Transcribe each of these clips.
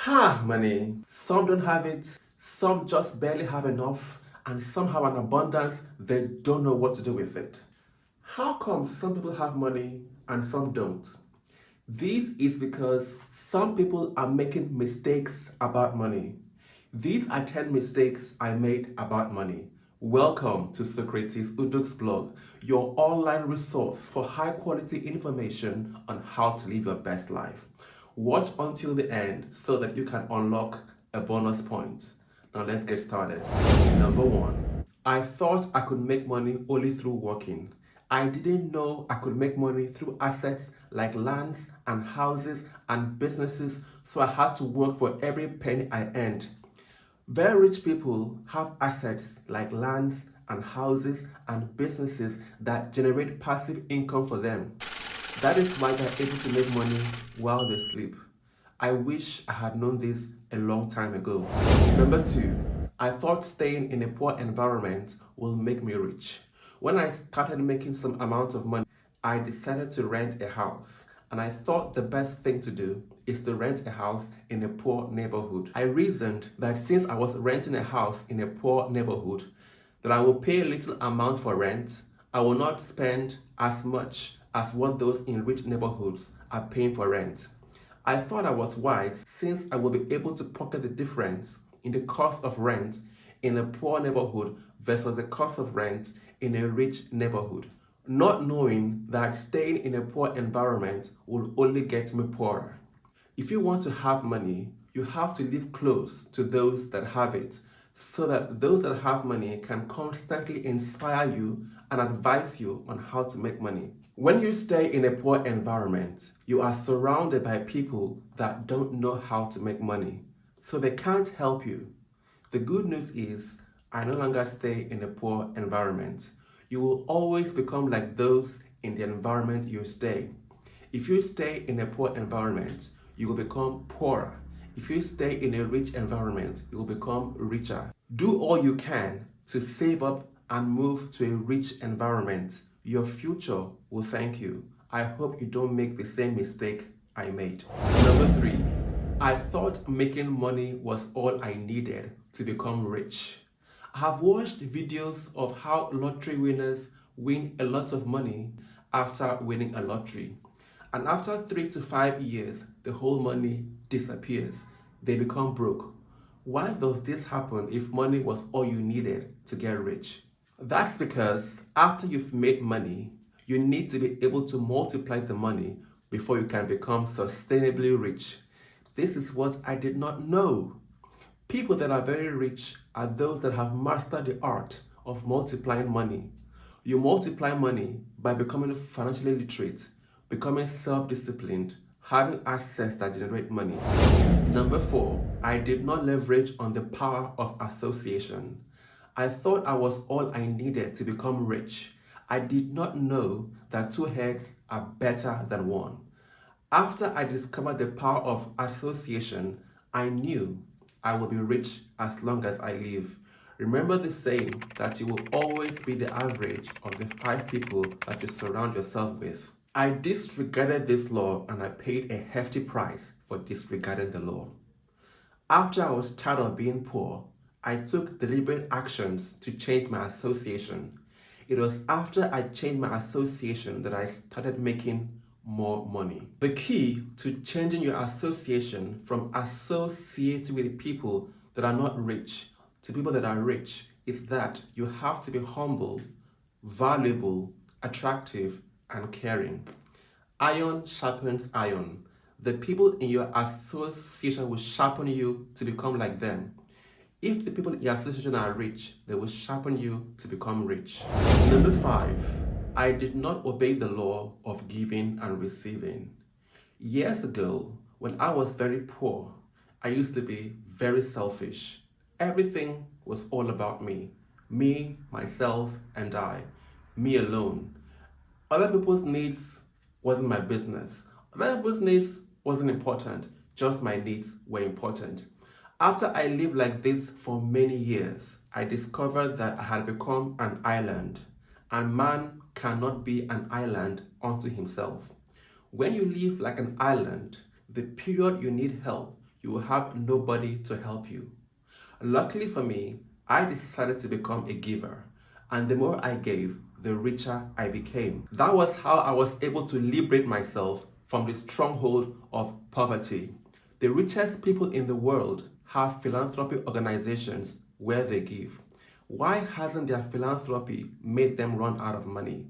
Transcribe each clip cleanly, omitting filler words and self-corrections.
Money. Some don't have it, some just barely have enough, and some have an abundance, they don't know what to do with it. How come some people have money and some don't? This is because some people are making mistakes about money. These are 10 mistakes I made about money. Welcome to Socrates Uduk's blog, your online resource for high quality information on how to live your best life. Watch until the end so that you can unlock a bonus point. Now let's get started. Number one, I thought I could make money only through working. I didn't know I could make money through assets like lands and houses and businesses, so I had to work for every penny I earned. Very rich people have assets like lands and houses and businesses that generate passive income for them. That is why they're able to make money while they sleep. I wish I had known this a long time ago. Number two, I thought staying in a poor environment will make me rich. When I started making some amount of money, I decided to rent a house. And I thought the best thing to do is to rent a house in a poor neighborhood. I reasoned that since I was renting a house in a poor neighborhood, that I will pay a little amount for rent. I will not spend as much as what those in rich neighborhoods are paying for rent. I thought I was wise since I will be able to pocket the difference in the cost of rent in a poor neighborhood versus the cost of rent in a rich neighborhood, not knowing that staying in a poor environment will only get me poorer. If you want to have money, you have to live close to those that have it, so that those that have money can constantly inspire you and advise you on how to make money. When you stay in a poor environment, you are surrounded by people that don't know how to make money, so they can't help you. The good news is, I no longer stay in a poor environment. You will always become like those in the environment you stay. If you stay in a poor environment, you will become poorer. If you stay in a rich environment, you will become richer. Do all you can to save up and move to a rich environment. Your future will thank you. I hope you don't make the same mistake I made. Number three, I thought making money was all I needed to become rich. I have watched videos of how lottery winners win a lot of money after winning a lottery. And after 3 to 5 years, the whole money disappears. They become broke. Why does this happen if money was all you needed to get rich? That's because after you've made money, you need to be able to multiply the money before you can become sustainably rich. This is what I did not know. People that are very rich are those that have mastered the art of multiplying money. You multiply money by becoming financially literate, becoming self-disciplined, having assets that generate money. Number four, I did not leverage on the power of association. I thought I was all I needed to become rich. I did not know that two heads are better than one. After I discovered the power of association, I knew I will be rich as long as I live. Remember the saying that you will always be the average of the 5 people that you surround yourself with. I disregarded this law and I paid a hefty price for disregarding the law. After I was tired of being poor, I took deliberate actions to change my association. It was after I changed my association that I started making more money. The key to changing your association from associating with people that are not rich to people that are rich is that you have to be humble, valuable, attractive, and caring. Iron sharpens iron. The people in your association will sharpen you to become like them. If the people in your association are rich, they will sharpen you to become rich. Number five, I did not obey the law of giving and receiving. Years ago, when I was very poor, I used to be very selfish. Everything was all about me. Me, myself, and I. Me alone. Other people's needs wasn't my business. Other people's needs wasn't important. Just my needs were important. After I lived like this for many years, I discovered that I had become an island, and man cannot be an island unto himself. When you live like an island, the period you need help, you will have nobody to help you. Luckily for me, I decided to become a giver, and the more I gave, the richer I became. That was how I was able to liberate myself from the stronghold of poverty. The richest people in the world have philanthropy organizations where they give. Why hasn't their philanthropy made them run out of money?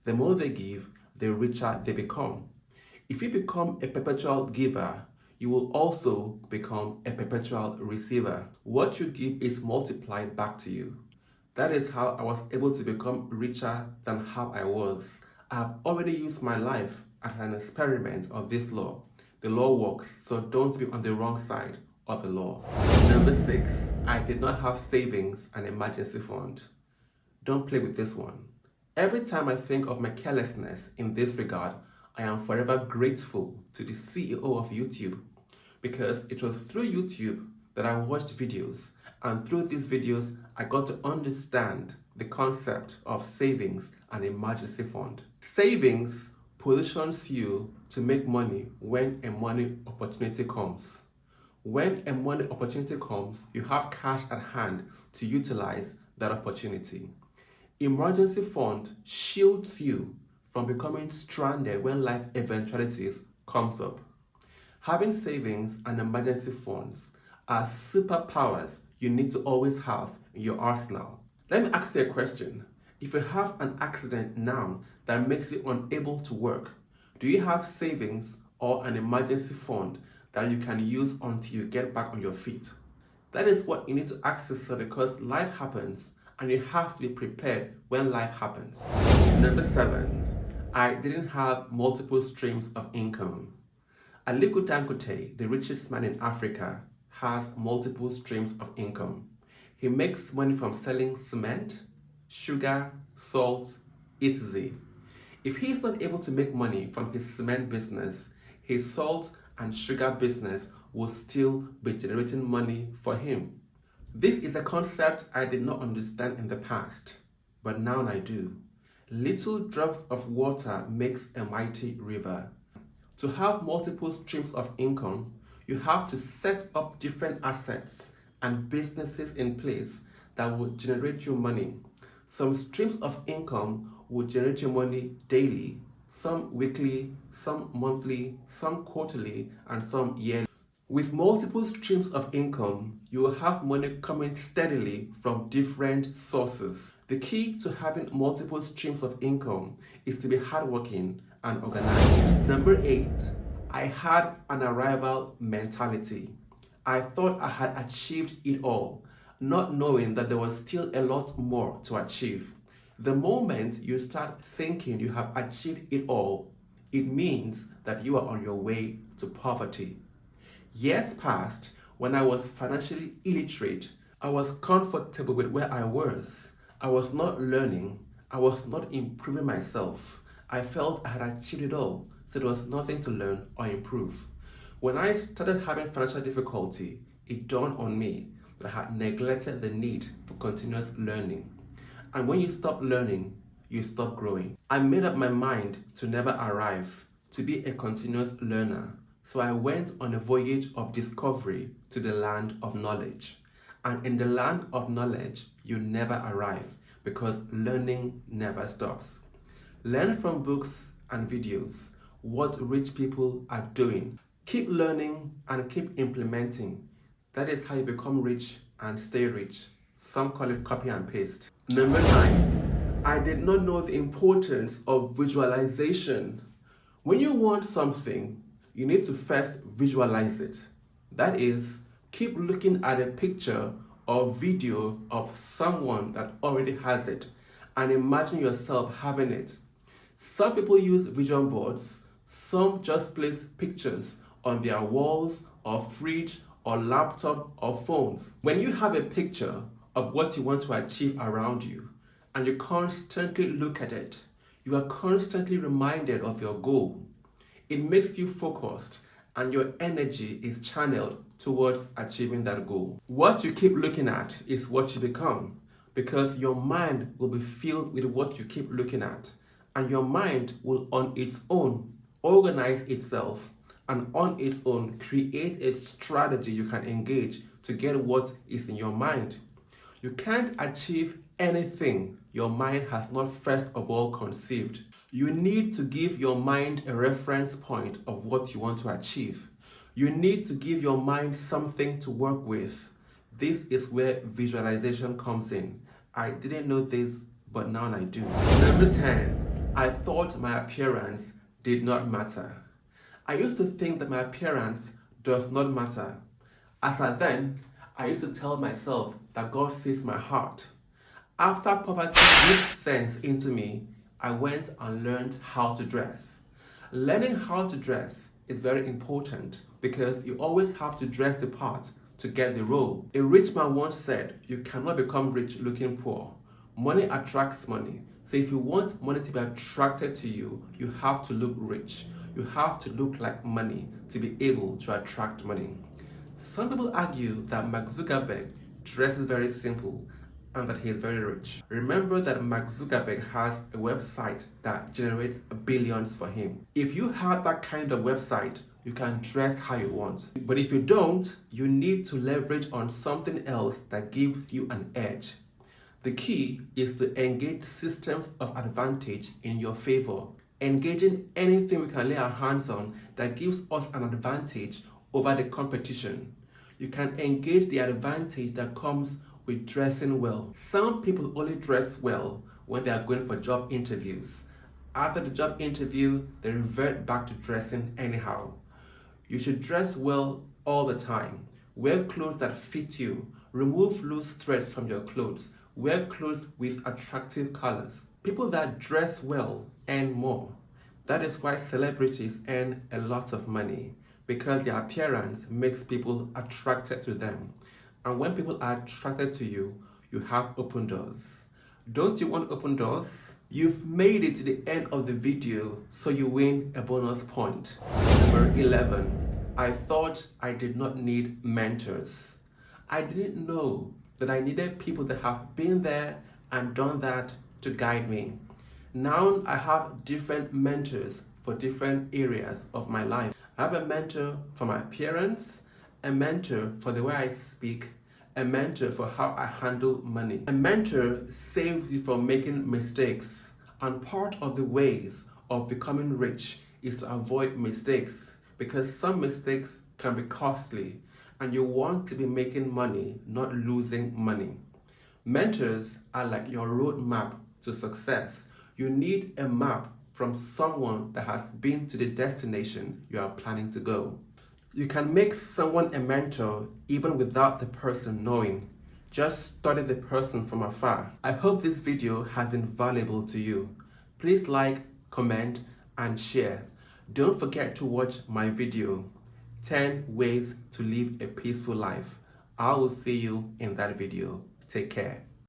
The more they give, the richer they become. If you become a perpetual giver, you will also become a perpetual receiver. What you give is multiplied back to you. That is how I was able to become richer than how I was. I have already used my life as an experiment of this law. The law works, so don't be on the wrong side of the law. Number 6, I did not have savings and emergency fund. Don't play with this one. Every time I think of my carelessness in this regard, I am forever grateful to the CEO of YouTube, because it was through YouTube that I watched videos, and through these videos I got to understand the concept of savings and emergency fund. Savings positions you to make money when a money opportunity comes. When a money opportunity comes, you have cash at hand to utilize that opportunity. Emergency fund shields you from becoming stranded when life eventualities comes up. Having savings and emergency funds are superpowers you need to always have in your arsenal. Let me ask you a question. If you have an accident now that makes you unable to work, do you have savings or an emergency fund that you can use until you get back on your feet? That is what you need to ask yourself, because life happens and you have to be prepared when life happens. Number 7, I didn't have multiple streams of income. Aliko Dangote, the richest man in Africa, has multiple streams of income. He makes money from selling cement, sugar, salt, etc. If he's not able to make money from his cement business, his salt and sugar business will still be generating money for him. This is a concept I did not understand in the past, but now I do. Little drops of water makes a mighty river. To have multiple streams of income, you have to set up different assets and businesses in place that will generate you money. Some streams of income will generate you money daily, some weekly, some monthly, some quarterly, and some yearly. With multiple streams of income, you will have money coming steadily from different sources. The key to having multiple streams of income is to be hardworking and organized. Number 8, I had an arrival mentality. I thought I had achieved it all, not knowing that there was still a lot more to achieve. The moment you start thinking you have achieved it all, it means that you are on your way to poverty. Years past, when I was financially illiterate, I was comfortable with where I was. I was not learning. I was not improving myself. I felt I had achieved it all, so there was nothing to learn or improve. When I started having financial difficulty, it dawned on me that I had neglected the need for continuous learning. And when you stop learning, you stop growing. I made up my mind to never arrive, to be a continuous learner. So I went on a voyage of discovery to the land of knowledge. And in the land of knowledge, you never arrive, because learning never stops. Learn from books and videos what rich people are doing. Keep learning and keep implementing. That is how you become rich and stay rich. Some call it copy and paste. Number 9, I did not know the importance of visualization. When you want something, you need to first visualize it. That is, keep looking at a picture or video of someone that already has it and imagine yourself having it. Some people use vision boards, some just place pictures on their walls or fridge or laptop or phones. When you have a picture of what you want to achieve around you and you constantly look at it, you are constantly reminded of your goal. It makes you focused and your energy is channeled towards achieving that goal. What you keep looking at is what you become, because your mind will be filled with what you keep looking at, and your mind will on its own organize itself and on its own create a strategy you can engage to get what is in your mind. You can't achieve anything your mind has not first of all conceived. You need to give your mind a reference point of what you want to achieve. You need to give your mind something to work with. This is where visualization comes in. I didn't know this, but now I do. Number 10, I thought my appearance did not matter. I used to think that my appearance does not matter. As I used to tell myself that God sees my heart. After poverty ripped sense into me, I went and learned how to dress. Learning how to dress is very important because you always have to dress the part to get the role. A rich man once said, you cannot become rich looking poor. Money attracts money. So if you want money to be attracted to you, you have to look rich. You have to look like money to be able to attract money. Some people argue that Mark Zuckerberg dresses very simple and that he is very rich. Remember that Mark Zuckerberg has a website that generates billions for him. If you have that kind of website, you can dress how you want. But if you don't, you need to leverage on something else that gives you an edge. The key is to engage systems of advantage in your favor. Engaging anything we can lay our hands on that gives us an advantage over the competition. You can engage the advantage that comes with dressing well. Some people only dress well when they are going for job interviews. After the job interview, they revert back to dressing anyhow. You should dress well all the time. Wear clothes that fit you. Remove loose threads from your clothes. Wear clothes with attractive colors. People that dress well earn more. That is why celebrities earn a lot of money, because their appearance makes people attracted to them. And when people are attracted to you, you have open doors. Don't you want open doors? You've made it to the end of the video, so you win a bonus point. Number 11, I thought I did not need mentors. I didn't know that I needed people that have been there and done that to guide me. Now I have different mentors for different areas of my life. I have a mentor for my appearance, a mentor for the way I speak, a mentor for how I handle money. A mentor saves you from making mistakes, and part of the ways of becoming rich is to avoid mistakes, because some mistakes can be costly and you want to be making money, not losing money. Mentors are like your roadmap to success. You need a map from someone that has been to the destination you are planning to go. You can make someone a mentor even without the person knowing. Just study the person from afar. I hope this video has been valuable to you. Please like, comment, and share. Don't forget to watch my video, 10 Ways to Live a Peaceful Life. I will see you in that video. Take care.